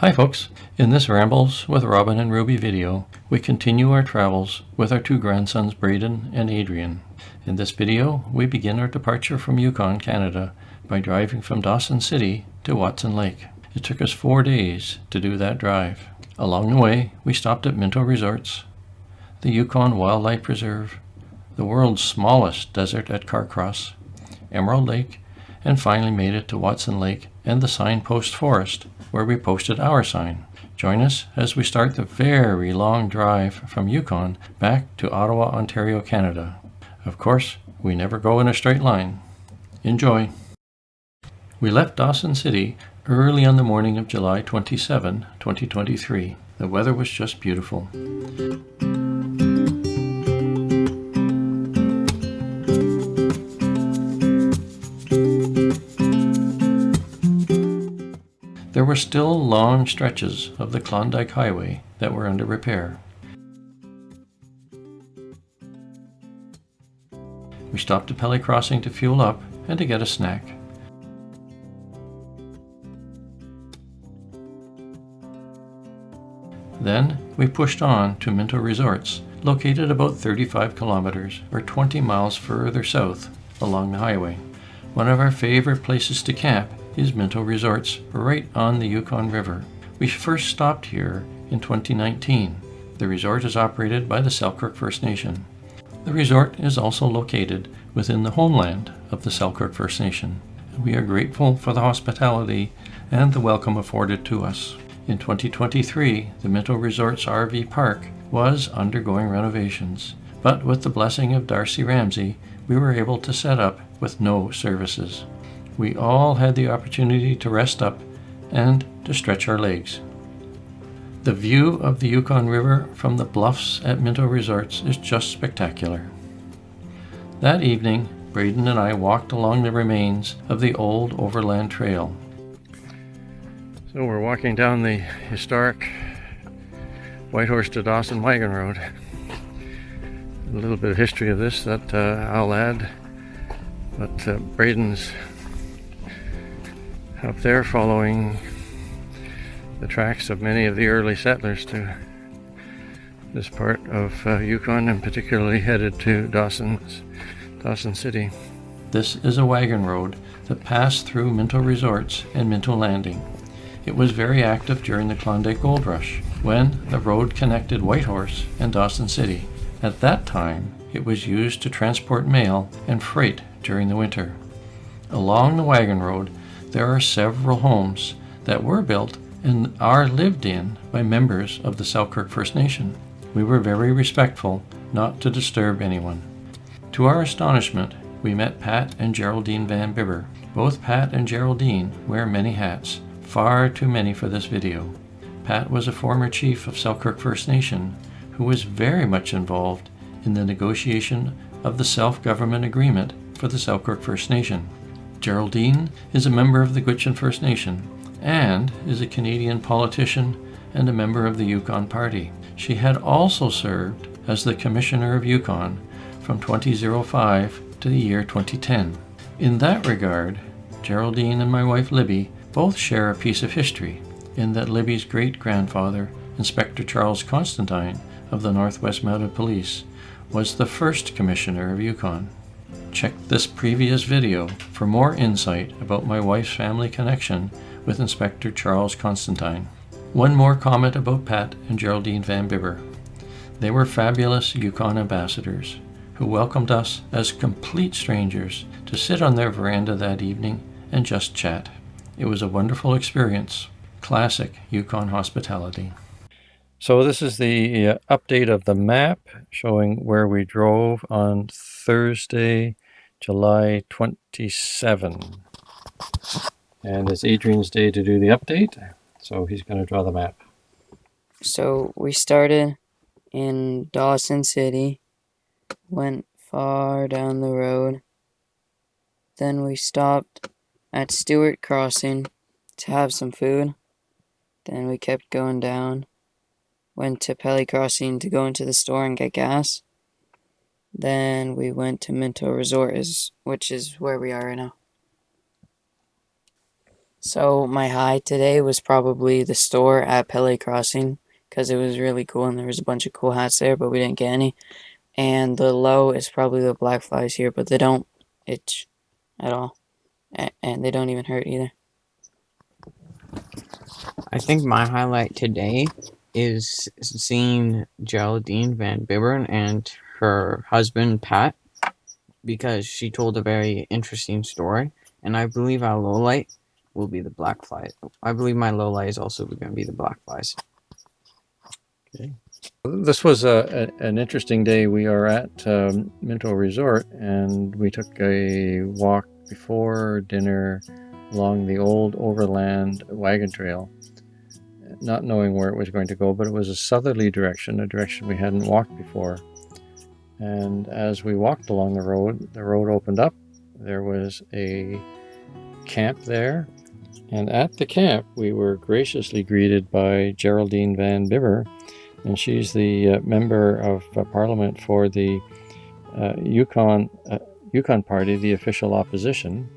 Hi folks! In this Rambles with Robin and Ruby video, we continue our travels with our two grandsons Braden and Adrian. In this video, we begin our departure from Yukon, Canada by driving from Dawson City to Watson Lake. It took us 4 days to do that drive. Along the way, we stopped at Minto Resorts, the Yukon Wildlife Preserve, the world's smallest desert at Carcross, Emerald Lake, and finally made it to Watson Lake and the signpost forest, where we posted our sign. Join us as we start the very long drive from Yukon back to Ottawa, Ontario, Canada. Of course, we never go in a straight line. Enjoy! We left Dawson City early on the morning of July 27, 2023. The weather was just beautiful. There were still long stretches of the Klondike Highway that were under repair. We stopped at Pelly Crossing to fuel up and to get a snack. Then we pushed on to Minto Resorts, located about 35 kilometers or 20 miles further south along the highway. One of our favorite places to camp is Minto Resorts, right on the Yukon River. We first stopped here in 2019. The resort is operated by the Selkirk First Nation. The resort is also located within the homeland of the Selkirk First Nation. We are grateful for the hospitality and the welcome afforded to us. In 2023, the Minto Resorts RV Park was undergoing renovations, but with the blessing of Darcy Ramsey, we were able to set up with no services. We all had the opportunity to rest up and to stretch our legs. The view of the Yukon River from the bluffs at Minto Resorts is just spectacular. That evening, Braden and I walked along the remains of the old overland trail. So we're walking down the historic Whitehorse to Dawson wagon road. A little bit of history of this that I'll add, but Braden's up there following the tracks of many of the early settlers to this part of Yukon, and particularly headed to Dawson City. This is a wagon road that passed through Minto Resorts and Minto Landing. It was very active during the Klondike Gold Rush, when the road connected Whitehorse and Dawson City. At that time, it was used to transport mail and freight during the winter. Along the wagon road, there are several homes that were built and are lived in by members of the Selkirk First Nation. We were very respectful not to disturb anyone. To our astonishment, we met Pat and Geraldine Van Bibber. Both Pat and Geraldine wear many hats, far too many for this video. Pat was a former chief of Selkirk First Nation who was very much involved in the negotiation of the self-government agreement for the Selkirk First Nation. Geraldine is a member of the Gwich'in First Nation and is a Canadian politician and a member of the Yukon Party. She had also served as the Commissioner of Yukon from 2005 to the year 2010. In that regard, Geraldine and my wife Libby both share a piece of history in that Libby's great-grandfather, Inspector Charles Constantine of the Northwest Mounted Police, was the first Commissioner of Yukon. Check this previous video for more insight about my wife's family connection with Inspector Charles Constantine. One more comment about Pat and Geraldine Van Bibber. They were fabulous Yukon ambassadors who welcomed us as complete strangers to sit on their veranda that evening and just chat. It was a wonderful experience. Classic Yukon hospitality. So this is the update of the map showing where we drove on Thursday, July 27. And it's Adrian's day to do the update, so he's going to draw the map. So we started in Dawson City, went far down the road, then we stopped at Stewart Crossing to have some food, then we kept going down, went to Pelly Crossing to go into the store and get gas, then we went to Minto Resorts, which is where we are right now. So my high today was probably the store at Pele Crossing because it was really cool and there was a bunch of cool hats there, but we didn't get any. And the low is probably the black flies here, but they don't itch at all. And they don't even hurt either. I think my highlight today is seeing Geraldine Van Bibbern and her husband Pat, because she told a very interesting story, and I believe our low light will be the black fly. I believe my low light is also going to be the black flies. Okay. This was an interesting day. We are at Minto Resort, and we took a walk before dinner along the old overland wagon trail, not knowing where it was going to go, but it was a southerly direction, a direction we hadn't walked before. And as we walked along the road opened up. There was a camp there, and at the camp we were graciously greeted by Geraldine Van Bibber, and she's the member of Parliament for the Yukon Party, the official opposition.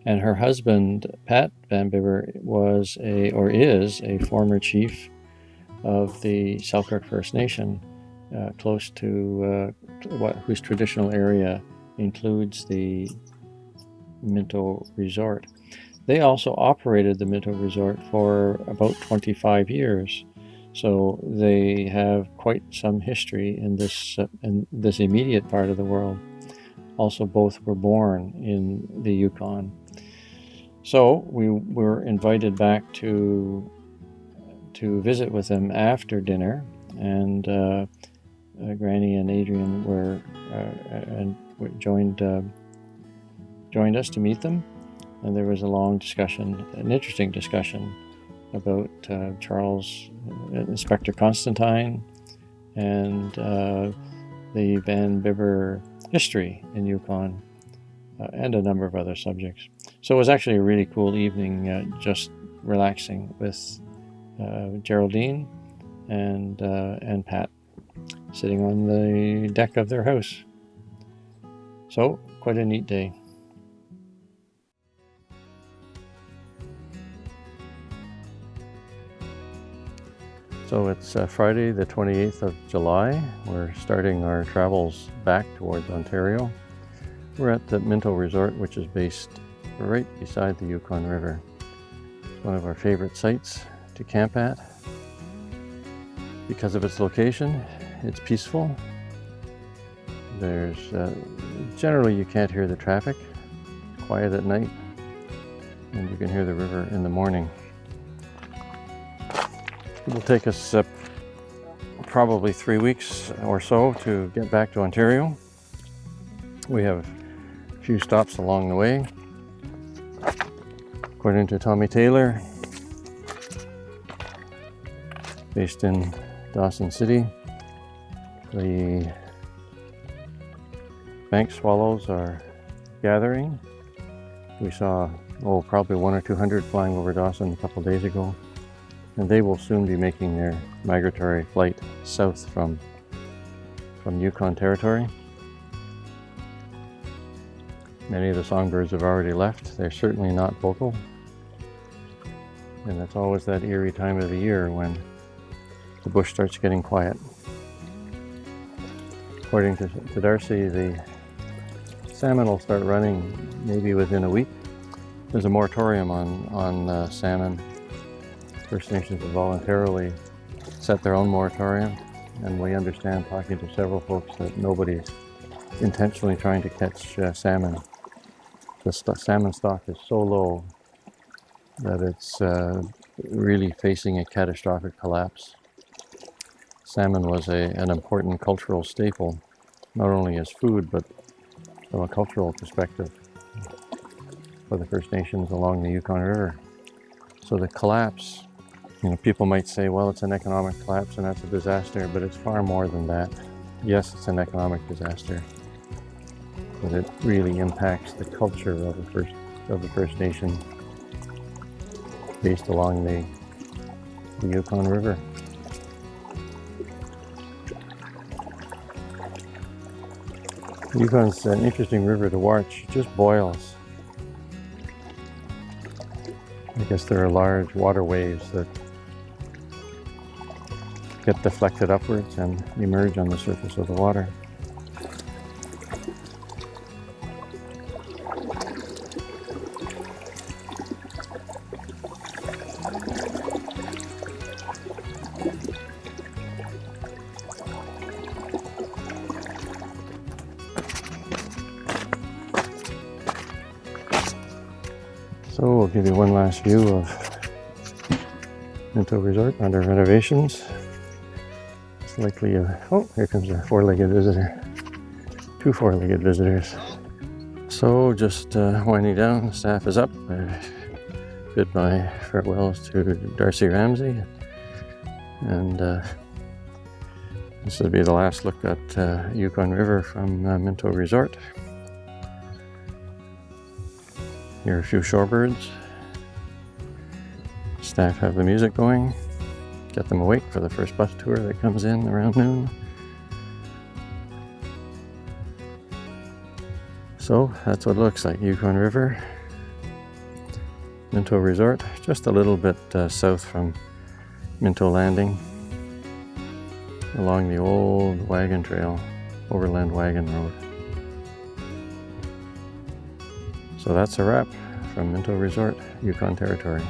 And her husband, Pat Van Bibber, is a former chief of the Selkirk First Nation, close to whose traditional area includes the Minto Resort. They also operated the Minto Resort for about 25 years, so they have quite some history in this immediate part of the world. Also, both were born in the Yukon. So we were invited back to visit with them after dinner, and Granny and Adrian joined us to meet them, and there was a long discussion, an interesting discussion about Charles Inspector Constantine and the Van Bibber history in Yukon, and a number of other subjects. So it was actually a really cool evening, just relaxing with Geraldine and Pat, sitting on the deck of their house. So quite a neat day. So it's Friday the 28th of July. We're starting our travels back towards Ontario. We're at the Minto Resort, which is based right beside the Yukon River. It's one of our favorite sites to camp at. Because of its location, it's peaceful. There's generally you can't hear the traffic. It's quiet at night, and you can hear the river in the morning. It will take us probably 3 weeks or so to get back to Ontario. We have a few stops along the way. According to Tommy Taylor, based in Dawson City, the bank swallows are gathering. We saw probably 100 or 200 flying over Dawson a couple days ago, and they will soon be making their migratory flight south from Yukon territory. Many of the songbirds have already left. They're certainly not vocal, and it's always that eerie time of the year when the bush starts getting quiet. According to Darcy, the salmon will start running maybe within a week. There's a moratorium on salmon. First Nations have voluntarily set their own moratorium, and we understand, talking to several folks, that nobody's intentionally trying to catch salmon. The salmon stock is so low that it's really facing a catastrophic collapse. Salmon was an important cultural staple, not only as food, but from a cultural perspective for the First Nations along the Yukon River. So the collapse, people might say, well, it's an economic collapse and that's a disaster, but it's far more than that. Yes, it's an economic disaster, but it really impacts the culture of the First Nation based along the Yukon River. Yukon's an interesting river to watch. It just boils. guess there are large water waves that get deflected upwards and emerge on the surface of the water. So we'll give you one last view of Minto Resort under renovations. It's likely oh, here comes a four-legged visitor. Two four-legged visitors. So just winding down, the staff is up. I bid my farewells to Darcy Ramsey. And this will be the last look at Yukon River from Minto Resort. Here are a few shorebirds. Staff have the music going. Get them awake for the first bus tour that comes in around noon. So that's what it looks like, Yukon River. Minto Resort, just a little bit south from Minto Landing, along the old wagon trail, overland wagon road. So that's a wrap from Minto Resort, Yukon Territory.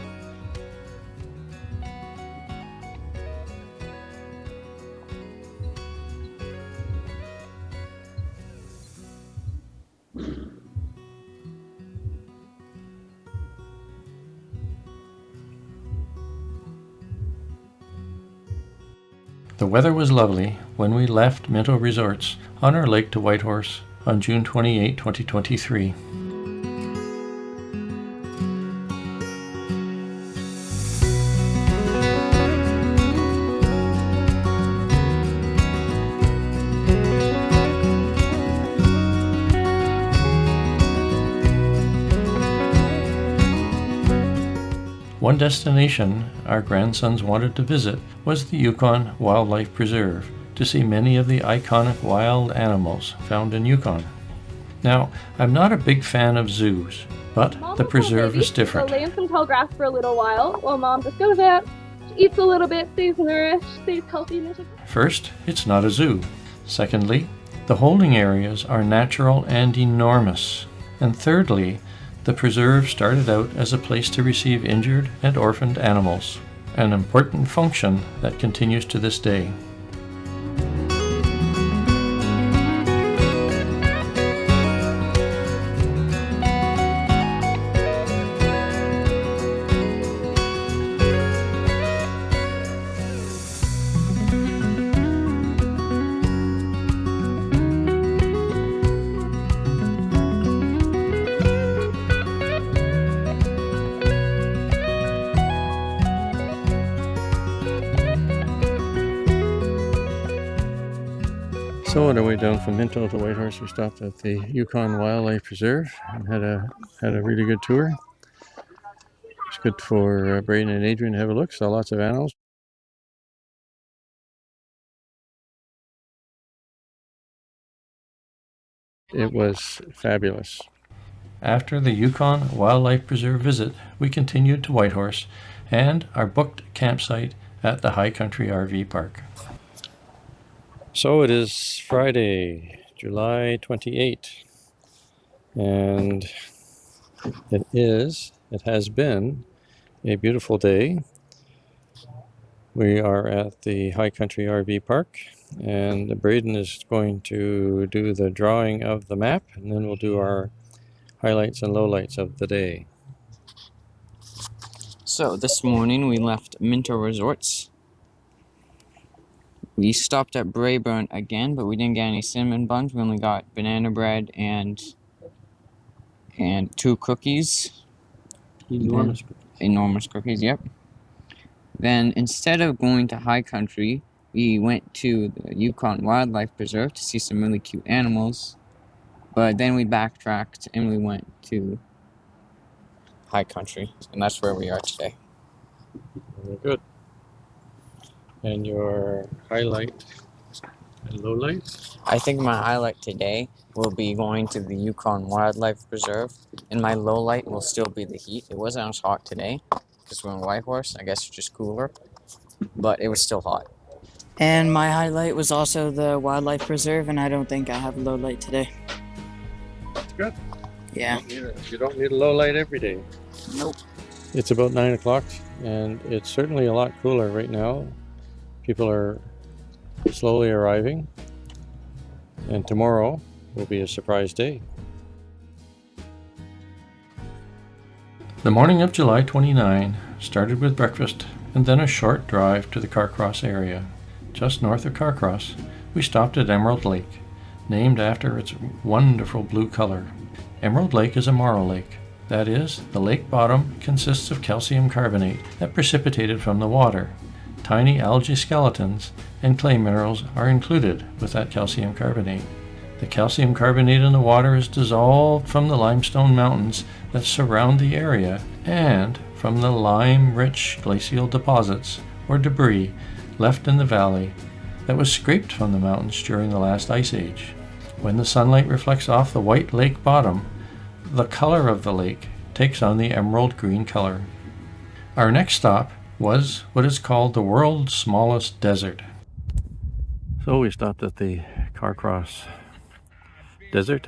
The weather was lovely when we left Minto Resorts on our lake to Whitehorse on June 28, 2023. One destination our grandsons wanted to visit was the Yukon Wildlife Preserve to see many of the iconic wild animals found in Yukon. Now, I'm not a big fan of zoos, but the preserve is different. So lay in some tall grass for a little while Mom just goes out, she eats a little bit, stays nourished, stays healthy. First, it's not a zoo. Secondly, the holding areas are natural and enormous. And thirdly, the preserve started out as a place to receive injured and orphaned animals, an important function that continues to this day. So on our way down from Minto to Whitehorse, we stopped at the Yukon Wildlife Preserve and had a really good tour. It's good for Braden and Adrian to have a look. Saw lots of animals. It was fabulous. After the Yukon Wildlife Preserve visit, we continued to Whitehorse and our booked campsite at the High Country RV Park. So it is Friday, July 28, and it has been a beautiful day. We are at the High Country RV Park, and Braden is going to do the drawing of the map, and then we'll do our highlights and lowlights of the day. So this morning we left Minto Resorts. We stopped at Braeburn again, but we didn't get any cinnamon buns. We only got banana bread and 2 cookies. Enormous cookies, yep. Then instead of going to High Country, we went to the Yukon Wildlife Preserve to see some really cute animals. But then we backtracked and we went to High Country, and that's where we are today. Very good. And your highlight and lowlight? I think my highlight today will be going to the Yukon Wildlife Preserve, and my lowlight will still be the heat. It wasn't as hot today, because we're in Whitehorse. I guess it's just cooler, but it was still hot. And my highlight was also the wildlife preserve, and I don't think I have a low light today. That's good. Yeah. You don't need a low light every day. Nope. It's about 9 o'clock, and it's certainly a lot cooler right now. People are slowly arriving, and tomorrow will be a surprise day. The morning of July 29 started with breakfast and then a short drive to the Carcross area. Just north of Carcross, we stopped at Emerald Lake, named after its wonderful blue color. Emerald Lake is a marl lake. That is, the lake bottom consists of calcium carbonate that precipitated from the water. Tiny algae skeletons and clay minerals are included with that calcium carbonate. The calcium carbonate in the water is dissolved from the limestone mountains that surround the area and from the lime-rich glacial deposits or debris left in the valley that was scraped from the mountains during the last ice age. When the sunlight reflects off the white lake bottom, the color of the lake takes on the emerald green color. Our next stop was what is called the world's smallest desert. So we stopped at the Carcross Desert.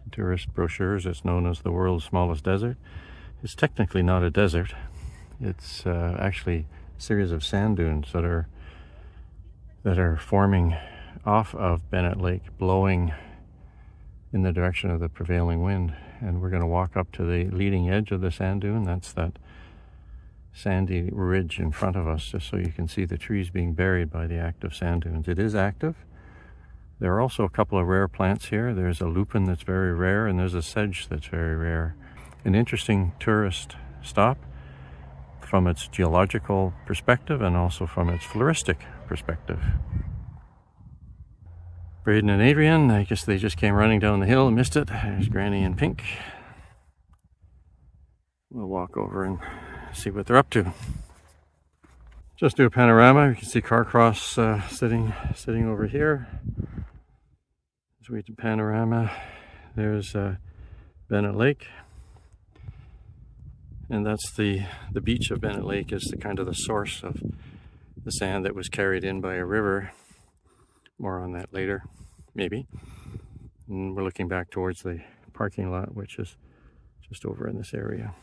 In tourist brochures, it's known as the world's smallest desert. It's technically not a desert. It's actually a series of sand dunes that are forming off of Bennett Lake, blowing in the direction of the prevailing wind. And we're going to walk up to the leading edge of the sand dune. That's that sandy ridge in front of us, just so you can see the trees being buried by the active sand dunes. It is active. There are also a couple of rare plants here. There's a lupin that's very rare, and there's a sedge that's very rare. An interesting tourist stop from its geological perspective and also from its floristic perspective. Braden and Adrian, I guess they just came running down the hill and missed it. There's Granny in pink. We'll walk over and see what they're up to. Just do a panorama. You can see Carcross sitting over here. As we do panorama, there's Bennett Lake, and that's the beach of Bennett Lake is the kind of the source of the sand that was carried in by a river. More on that later, maybe. And we're looking back towards the parking lot, which is just over in this area.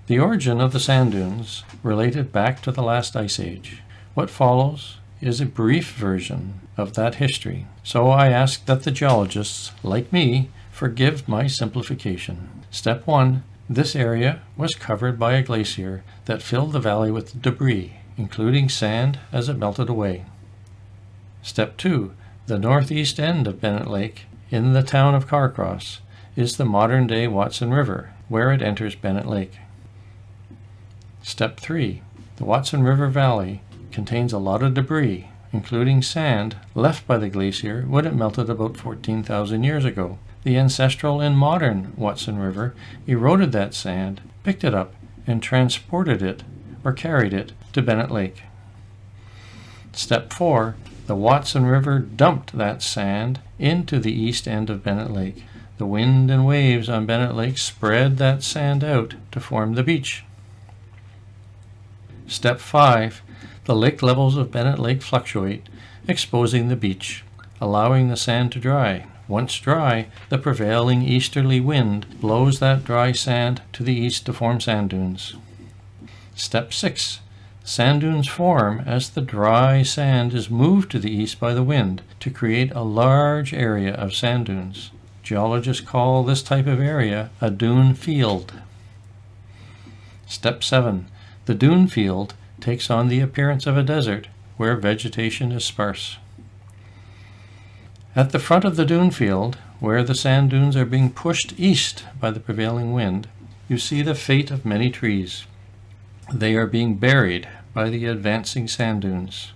The origin of the sand dunes related back to the last ice age. What follows is a brief version of that history, so I ask that the geologists, like me, forgive my simplification. Step 1. This area was covered by a glacier that filled the valley with debris, including sand as it melted away. Step 2. The northeast end of Bennett Lake, in the town of Carcross, is the modern-day Watson River, where it enters Bennett Lake. Step 3. The Watson River Valley contains a lot of debris, including sand left by the glacier when it melted about 14,000 years ago. The ancestral and modern Watson River eroded that sand, picked it up, and transported it, or carried it, to Bennett Lake. Step 4. The Watson River dumped that sand into the east end of Bennett Lake. The wind and waves on Bennett Lake spread that sand out to form the beach. Step 5. The lake levels of Bennett Lake fluctuate, exposing the beach, allowing the sand to dry. Once dry, the prevailing easterly wind blows that dry sand to the east to form sand dunes. Step 6. Sand dunes form as the dry sand is moved to the east by the wind to create a large area of sand dunes. Geologists call this type of area a dune field. Step 7. The dune field takes on the appearance of a desert where vegetation is sparse. At the front of the dune field, where the sand dunes are being pushed east by the prevailing wind, you see the fate of many trees. They are being buried by the advancing sand dunes.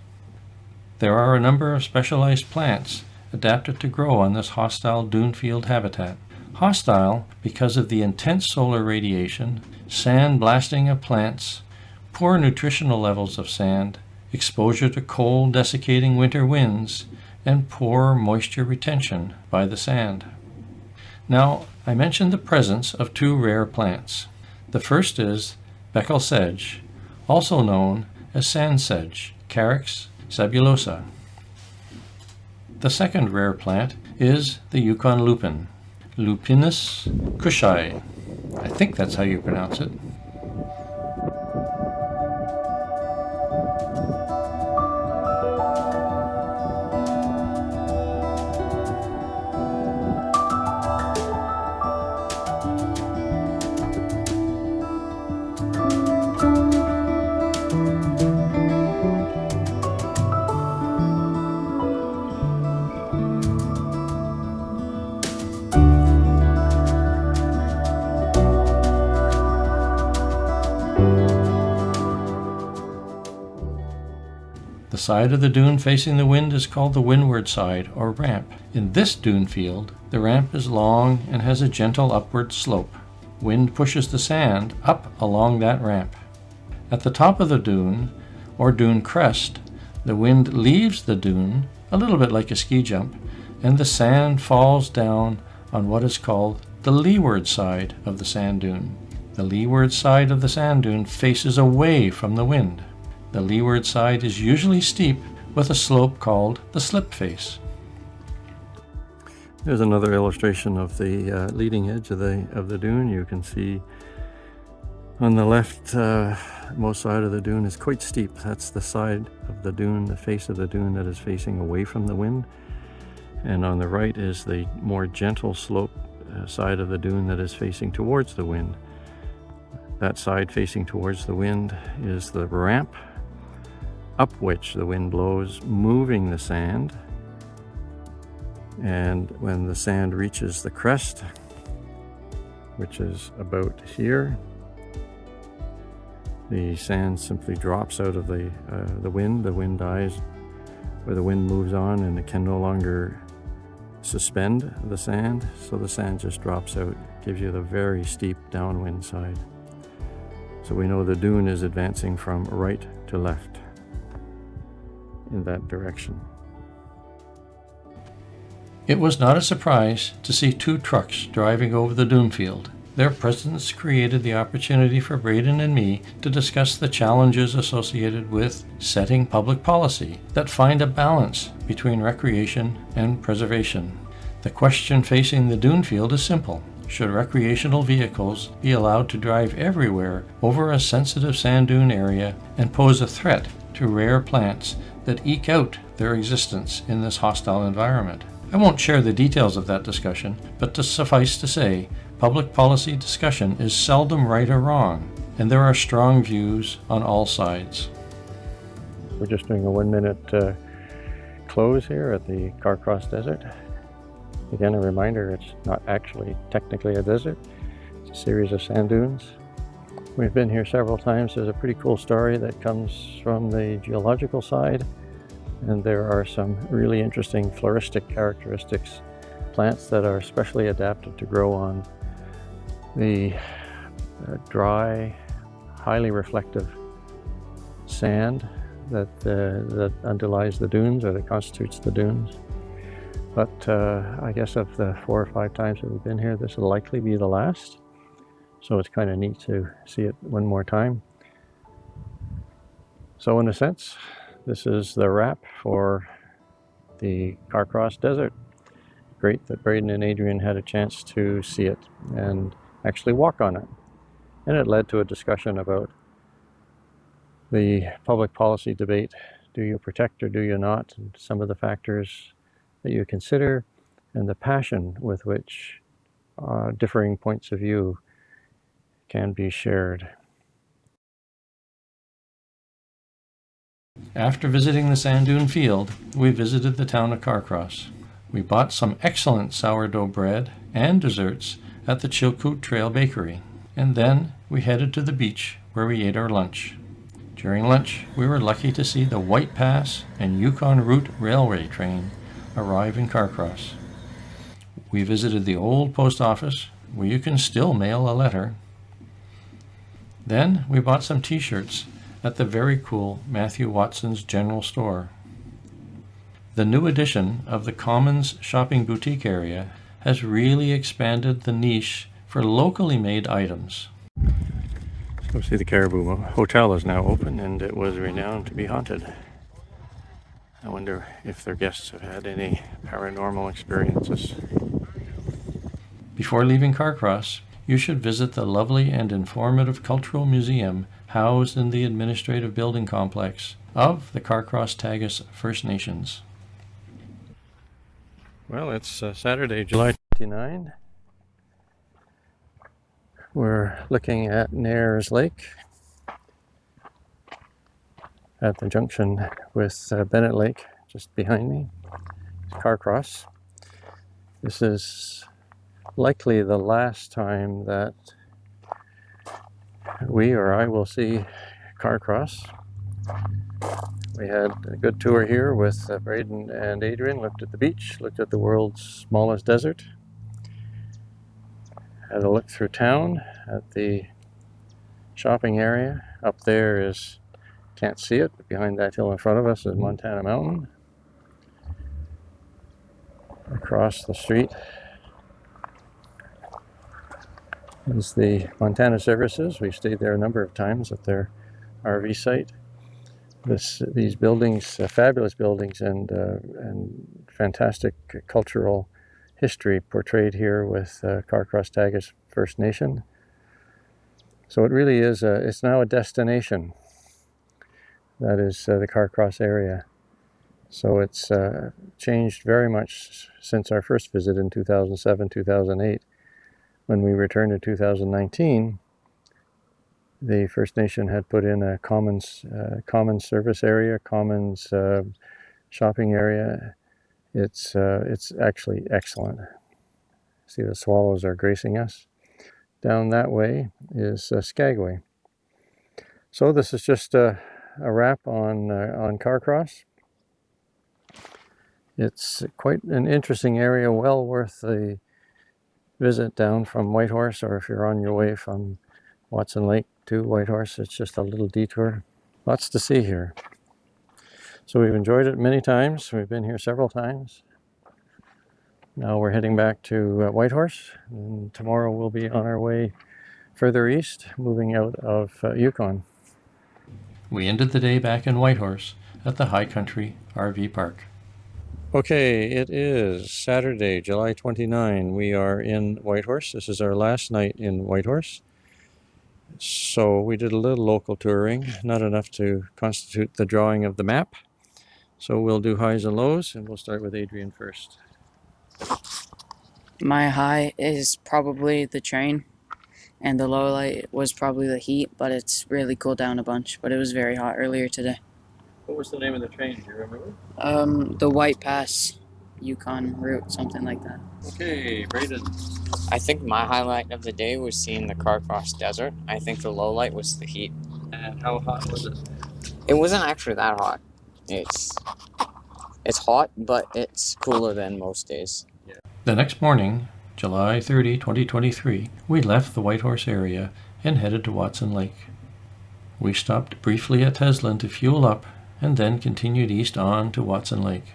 There are a number of specialized plants adapted to grow on this hostile dune field habitat. Hostile because of the intense solar radiation, sand blasting of plants, poor nutritional levels of sand, exposure to cold, desiccating winter winds, and poor moisture retention by the sand. Now, I mentioned the presence of two rare plants. The first is Baikal sedge, also known as sand sedge, Carex sabulosa. The second rare plant is the Yukon lupine, Lupinus kuschei. I think that's how you pronounce it. The side of the dune facing the wind is called the windward side, or ramp. In this dune field, the ramp is long and has a gentle upward slope. Wind pushes the sand up along that ramp. At the top of the dune, or dune crest, the wind leaves the dune, a little bit like a ski jump, and the sand falls down on what is called the leeward side of the sand dune. The leeward side of the sand dune faces away from the wind. The leeward side is usually steep with a slope called the slip face. There's another illustration of the leading edge of the dune. You can see on the left most side of the dune is quite steep. That's the side of the dune, the face of the dune that is facing away from the wind. And on the right is the more gentle slope side of the dune that is facing towards the wind. That side facing towards the wind is the ramp up which the wind blows, moving the sand. And when the sand reaches the crest, which is about here, the sand simply drops out of the wind. The wind dies, or the wind moves on, and it can no longer suspend the sand, so the sand just drops out, gives you the very steep downwind side. So we know the dune is advancing from right to left in that direction. It was not a surprise to see two trucks driving over the dune field. Their presence created the opportunity for Braden and me to discuss the challenges associated with setting public policy that find a balance between recreation and preservation. The question facing the dune field is simple. Should recreational vehicles be allowed to drive everywhere over a sensitive sand dune area and pose a threat to rare plants that eke out their existence in this hostile environment? I won't share the details of that discussion, but to suffice to say, public policy discussion is seldom right or wrong, and there are strong views on all sides. We're just doing a 1 minute close here at the Carcross Desert. Again, a reminder, it's not actually technically a desert. It's a series of sand dunes. We've been here several times. There's a pretty cool story that comes from the geological side, and there are some really interesting floristic characteristics, plants that are specially adapted to grow on the dry, highly reflective sand that underlies the dunes, or that constitutes the dunes. But I guess of the 4 or 5 times that we've been here, this will likely be the last. So it's kind of neat to see it one more time. So in a sense, this is the wrap for the Carcross Desert. Great that Braden and Adrian had a chance to see it and actually walk on it. And it led to a discussion about the public policy debate. Do you protect or do you not? And some of the factors that you consider, and the passion with which differing points of view can be shared. After visiting the sand dune field, we visited the town of Carcross. We bought some excellent sourdough bread and desserts at the Culktural bakery, and then we headed to the beach where we ate our lunch. During lunch, we were lucky to see the White Pass and Yukon Route railway train arrive in Carcross. We visited the old post office, where you can still mail a letter. Then we bought some t-shirts at the very cool Matthew Watson's General Store. The new addition of the Commons shopping boutique area has really expanded the niche for locally made items. So see, the Caribou Hotel is now open, and it was renowned to be haunted. I wonder if their guests have had any paranormal experiences. Before leaving Carcross, you should visit the lovely and informative cultural museum housed in the administrative building complex of the Carcross Tagish First Nations. Well, it's Saturday, July 29. We're looking at Nares Lake at the junction with Bennett Lake just behind me. Carcross. This is likely the last time that we or I will see Carcross. We had a good tour here with Braden and Adrian, looked at the beach, looked at the world's smallest desert, had a look through town at the shopping area. Up there is, can't see it, but behind that hill in front of us is Montana Mountain. Across the street is the Montana Services. We've stayed there a number of times at their RV site. These buildings, fabulous buildings, and fantastic cultural history portrayed here with Carcross Tagish First Nation. So it really is, it's now a destination. That is the Carcross area. So it's changed very much since our first visit in 2007, 2008. When we returned in 2019, the First Nation had put in a commons service area, commons shopping area. It's actually excellent. See, the swallows are gracing us. Down that way is Skagway. So this is just a wrap on Carcross. It's quite an interesting area, well worth the visit down from Whitehorse, or if you're on your way from Watson Lake to Whitehorse, it's just a little detour. Lots to see here. So we've enjoyed it many times. We've been here several times. Now we're heading back to Whitehorse, and tomorrow we'll be on our way further east, moving out of Yukon. We ended the day back in Whitehorse at the High Country RV Park. Okay, it is Saturday, July 29. We are in Whitehorse. This is our last night in Whitehorse. So we did a little local touring, not enough to constitute the drawing of the map. So we'll do highs and lows, and we'll start with Adrian first. My high is probably the train, and the low light was probably the heat, but it's really cooled down a bunch. But it was very hot earlier today. What was the name of the train? Do you remember? The White Pass, Yukon route, something like that. Okay, Braden. I think my highlight of the day was seeing the Carcross Desert. I think the low light was the heat. And how hot was it? It wasn't actually that hot. It's hot, but it's cooler than most days. The next morning, July 30, 2023, we left the Whitehorse area and headed to Watson Lake. We stopped briefly at Teslin to fuel up and then continued east on to Watson Lake.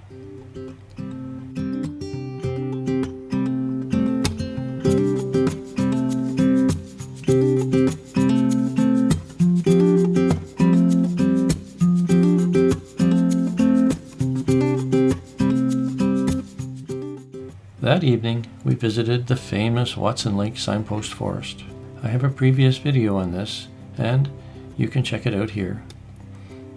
That evening, we visited the famous Watson Lake Signpost Forest. I have a previous video on this, and you can check it out here.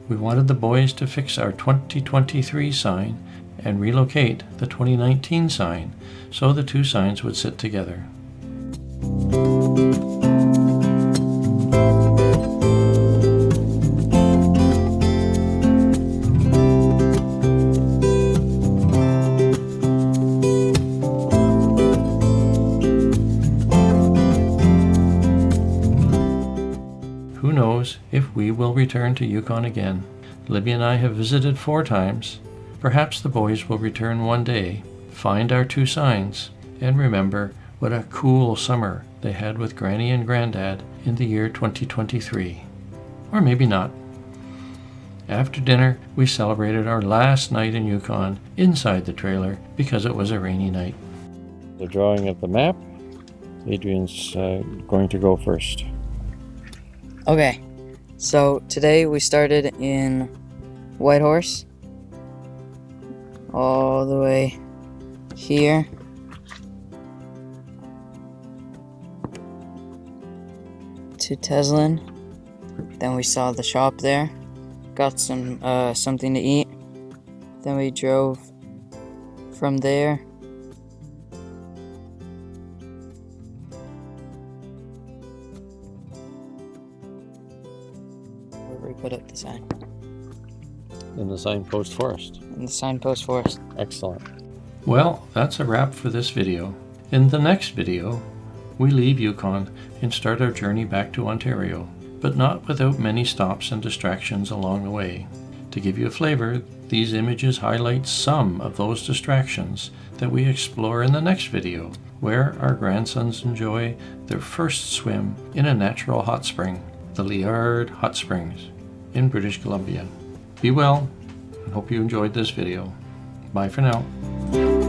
We wanted the boys to fix our 2023 sign and relocate the 2019 sign, so the two signs would sit together. Who knows if we will return to Yukon again. Libby and I have visited 4 times. Perhaps the boys will return one day, find our two signs, and remember what a cool summer they had with Granny and Granddad in the year 2023. Or maybe not. After dinner, we celebrated our last night in Yukon inside the trailer because it was a rainy night. The drawing of the map. Adrian's going to go first. Okay, so today we started in Whitehorse, all the way here. To Teslin. Then we saw the shop there, got some something to eat. Then we drove from there where we put up the sign. In the signpost forest. In the signpost forest. Excellent. Well, that's a wrap for this video. In the next video, we leave Yukon and start our journey back to Ontario, but not without many stops and distractions along the way. To give you a flavor, these images highlight some of those distractions that we explore in the next video, where our grandsons enjoy their first swim in a natural hot spring, the Liard Hot Springs in British Columbia. Be well, and hope you enjoyed this video. Bye for now.